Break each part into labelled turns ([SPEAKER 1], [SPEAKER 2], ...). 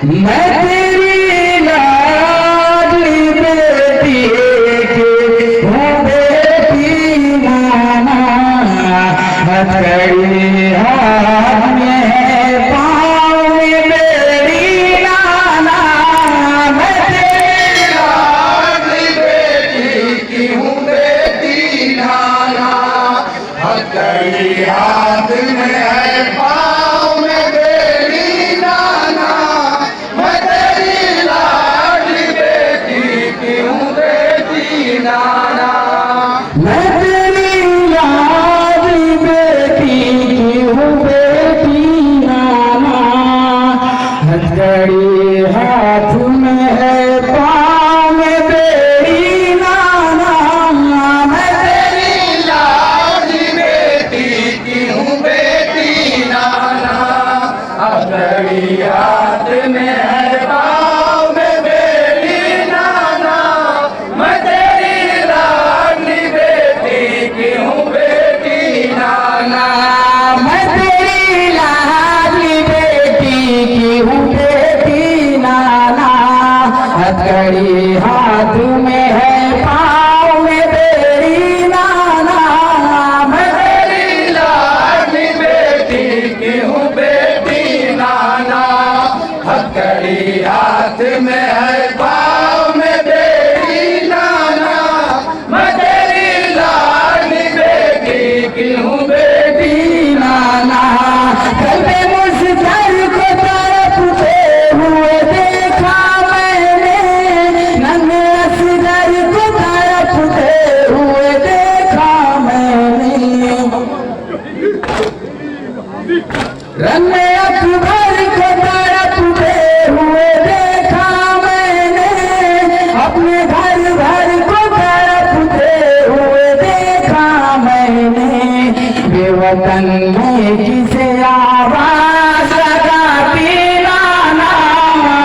[SPEAKER 1] मैं तेरी लाडली बेटी की हूँ बेटी नाना, हथकड़ी हाथ में है पाँव में बेड़ी नाना। मैं तेरी
[SPEAKER 2] लाडली बेटी की हूँ बेटी नाना, हथकड़ी हाथ में है पाँव में बेड़ी नाना। मैं तेरी लाडली बेटी की हूँ बेटी नाना।
[SPEAKER 1] मैं तेरी लाडली बेटी की हूँ बेटी नाना, हथकड़ी हाथ में है पाँव में बेड़ी नाना। मैं
[SPEAKER 2] तेरी लाडली बेटी की हूँ बेटी नाना, हथकड़ी हाथ में है पाँव में बेड़ी नाना। मैं तेरी लाडली बेटी की हूँ बेटी नाना।
[SPEAKER 1] मैं तेरी लाडली बेटी की हूँ बेटी नाना, हथकड़ी हाथ में है पाँव में बेड़ी नाना। मैं
[SPEAKER 2] तेरी लाडली बेटी की हूँ बेटी नाना, हथकड़ी हाथ में है पाँव में बेड़ी नाना। मैं तेरी लाडली बेटी की हूँ बेटी नाना।
[SPEAKER 1] कल पे मुझ घर को तरफते हुए देखा मैंने, नन्हे असगर को तरफते हुए देखा मैंने, रन्ने अकबर को तरफते हुए देखा मैंने, अपने घर घर को तरफते हुए देखा मैंने। बेवतन में किसे आवाज लगाती नाना।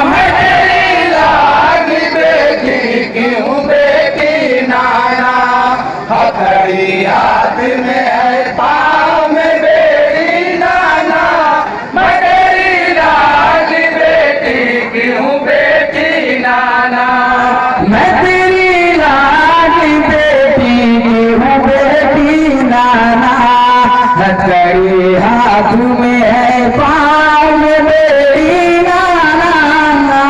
[SPEAKER 1] मैं
[SPEAKER 2] तेरी लाडली बेटी की हूँ बेटी नाना, हथकड़ी हाथ में है पाँव में बेड़ी नाना। मैं तेरी लाडली बेटी की हूँ बेटी नाना।
[SPEAKER 1] मैं तेरी लाडली बेटी की हूँ बेटी नाना, हथकड़ी हाथ में है पाँव में बेड़ी नाना।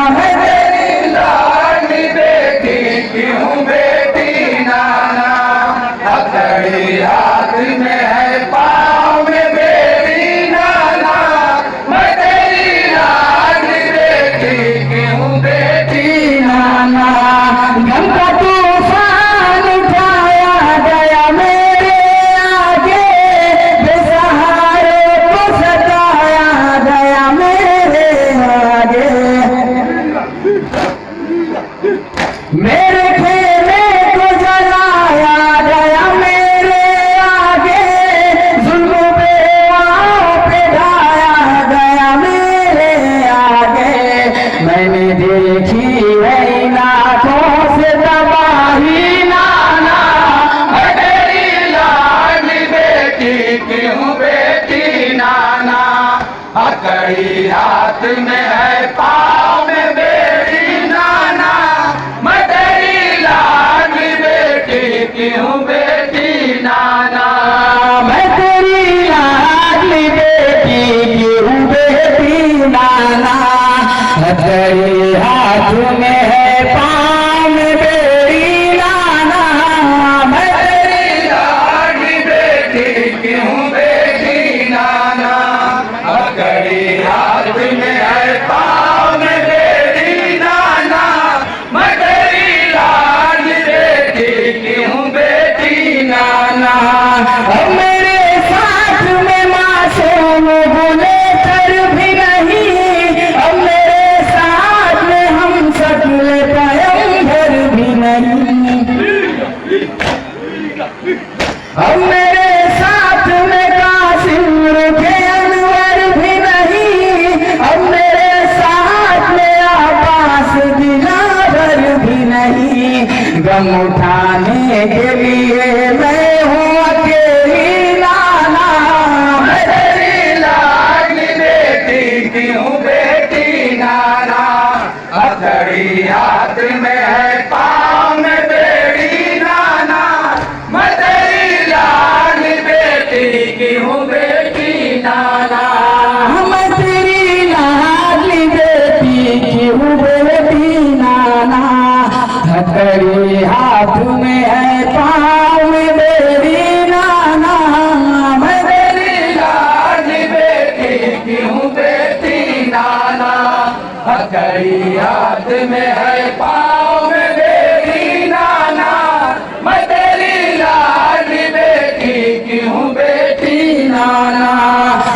[SPEAKER 1] मैं
[SPEAKER 2] तेरी लाडली बेटी की हूँ बेटी नाना, हथकड़ी हाथ में है पाँव में बेड़ी नाना। मैं तेरी लाडली बेटी की हूँ बेटी नाना।
[SPEAKER 1] गम का तूफान उठाया गया मेरे आगे, बेसहारे को सताया गया मेरे आगे। मेरे खेमे को जलाया गया मेरे आगे, जुल्म बेवाओं पे ढाया गया मेरे आगे। मैंने देखी है लाखों से तबाही नाना।
[SPEAKER 2] मैं तेरी लाडली बेटी की हूँ बेटी नाना, हथकड़ी हाथ में है पाँव में बेड़ी नाना। मैं तेरी लाडली बेटी की हूँ बेटी नाना।
[SPEAKER 1] मैं तेरी लाडली बेटी की हूँ बेटी नाना, हथकड़ी हाथ में है पाँव में बेड़ी नाना। मैं
[SPEAKER 2] तेरी लाडली बेटी की हूँ बेटी नाना, हथकड़ी हाथ में है पाँव में बेड़ी नाना। मैं तेरी लाडली बेटी की हूँ बेटी नाना।
[SPEAKER 1] अब मेरे साथ में मासूम भूले कर भी नहीं, अब मेरे साथ में हम सकले पैगंबर भी नहीं। अब मेरे साथ में कासिम रुखे अनवर भी नहीं, अब मेरे साथ में आबास दिलावर भी नहीं। गम उठाने के लिए मैं हूँ अकेली नाना।
[SPEAKER 2] मैं तेरी लाडली बेटी की हूँ बेटी नाना, हाथ में है पाँव में बेड़ी नाना, मैं तेरी लाडली बेटी की हूँ बेटी नाना।
[SPEAKER 1] मैं तेरी लाडली बेटी की हूँ बेटी नाना, हथकड़ी हाथ में है पाँव में बेड़ी नाना, मैं
[SPEAKER 2] तेरी लाडली बेटी की हूँ बेटी नाना, हथकड़ी हाथ में है पाँव में बेड़ी नाना, मैं तेरी लाडली बेटी की हूँ बेटी नाना।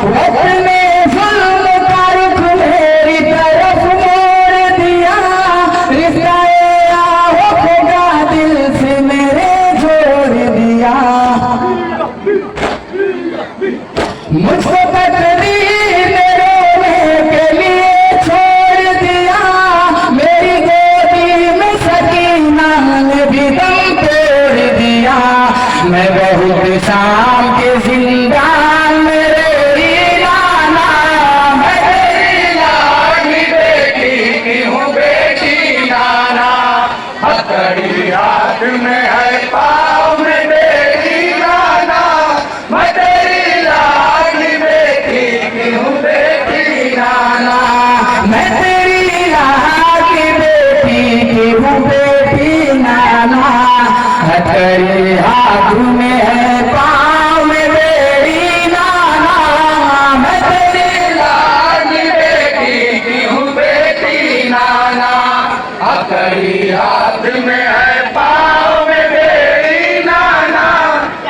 [SPEAKER 1] वक्त ने जुल्म का रुख मेरी तरफ मोड़ दिया, रिश्ता होगा दिल से मेरे जोड़ दिया, मुझको तकदीर ने रोने के लिए छोड़ दिया, मेरी गोदी में सकीना ने भी दम तोड़ दिया, मैं बहुत शाम के जिंदान में रही नाना, मैं
[SPEAKER 2] तेरी लाडली बेटी की हूँ बेटी नाना, हथकड़ी हाथ में है पाँव में बेड़ी नाना, मैं तेरी लाडली बेटी की हूँ बेटी नाना।
[SPEAKER 1] मैं तेरी लाडली बेटी की हूँ बेटी नाना, हथकड़ी हाथ में है पाँव में बेड़ी नाना, मैं तेरी
[SPEAKER 2] लाडली बेटी की हूँ बेटी नाना, हथकड़ी हाथ में है पाँव में बेड़ी नाना,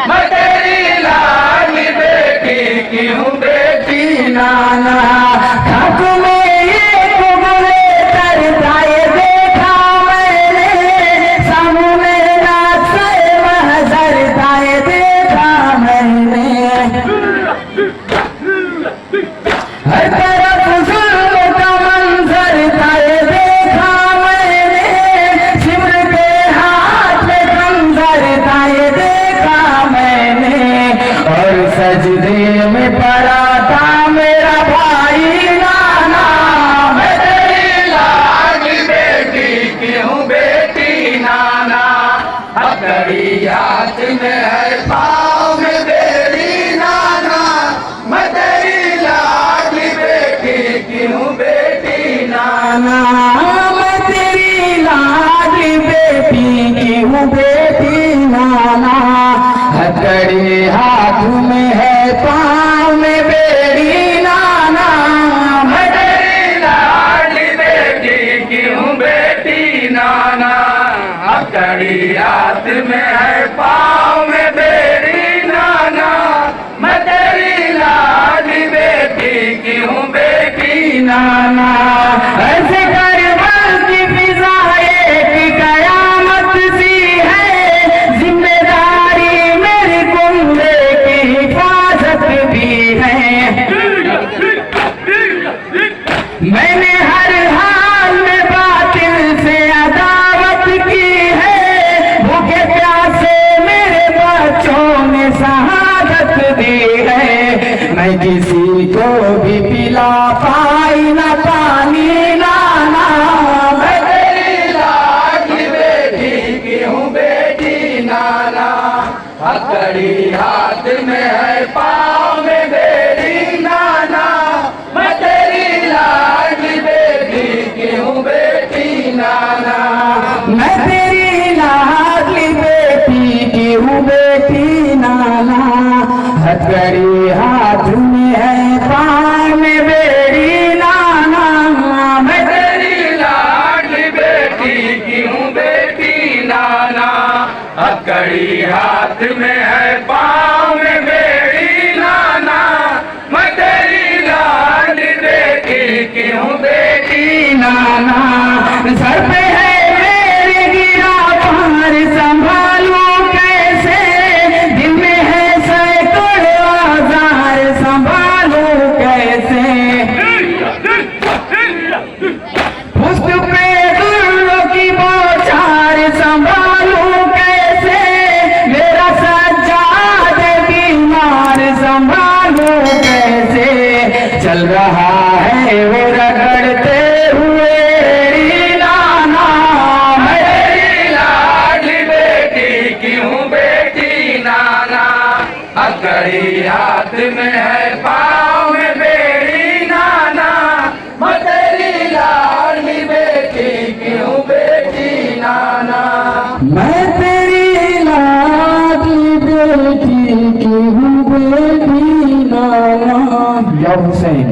[SPEAKER 2] मैं तेरी लाडली बेटी की हूँ बेटी नाना।
[SPEAKER 1] खाक में ये कुबले तरता ये देखा मैंने, सामने नाचे महजरता ये देखा मैंने, हर तरफ जुल्म का मंजर था ये देखा मैंने, सिमर के हाथ में खंजर था ये देखा मैंने, और सजदे में पड़ा था मेरा भाई नाना, मैं
[SPEAKER 2] तेरी लाडली बेटी की हूँ बेटी नाना, हथकड़ी हाथ में है पाँव में बेड़ी नाना, मैं तेरी लाडली बेटी की हूँ बेटी नाना।
[SPEAKER 1] मैं तेरी लाडली बेटी की हूँ बेटी नाना, हथकड़ी हाथ में है पाँव में बेड़ी नाना, मैं
[SPEAKER 2] तेरी लाडली बेटी की हूँ बेटी नाना, हथकड़ी हाथ में है पाँव में बेड़ी नाना, मैं तेरी लाडली बेटी की हूँ बेटी नाना।
[SPEAKER 1] ऐसे करबल की फिजा एक कयामत सी है, जिम्मेदारी मेरी कुंबे की हिफाजत भी है, मैंने हर हाल में बातिल से अदावत की है, भूखे प्यासे मेरे बच्चों ने शहादत दी है, मैं किसी को भी पिला पाई ना पानी नाना, मैं
[SPEAKER 2] तेरी लाडली बेटी की हूँ बेटी नाना, हथकड़ी हाथ में है पाँव में बेड़ी नाना, मैं तेरी लाडली बेटी की हूँ बेटी नाना।
[SPEAKER 1] मैं तेरी लाडली बेटी की हूँ बेटी नाना, हथकड़ी हाथ में है पाँव में बेड़ी नाना, मैं
[SPEAKER 2] तेरी लाडली बेटी की हूँ बेटी नाना, हथकड़ी हाथ में है पाँव में बेड़ी नाना, मैं तेरी लाडली बेटी की हूँ बेटी नाना।
[SPEAKER 1] सर पे है मेरे गिरा पार संभालूं कैसे, दिल में है सैकड़ों औजार संभालूं कैसे, पुष्ट पे दुर्लों की बौछार संभालूं कैसे, मेरा सज्जाद बीमार संभालूं कैसे, चल रहा है वो रगड़ते हुए नाना,
[SPEAKER 2] घड़ी हाथ में है पाँव में बेड़ी नाना मैं तेरी लाडली बेटी की हूँ बेटी नाना
[SPEAKER 1] मैं तेरी लाडली बेटी की हूँ बेटी नाना। या हुसैन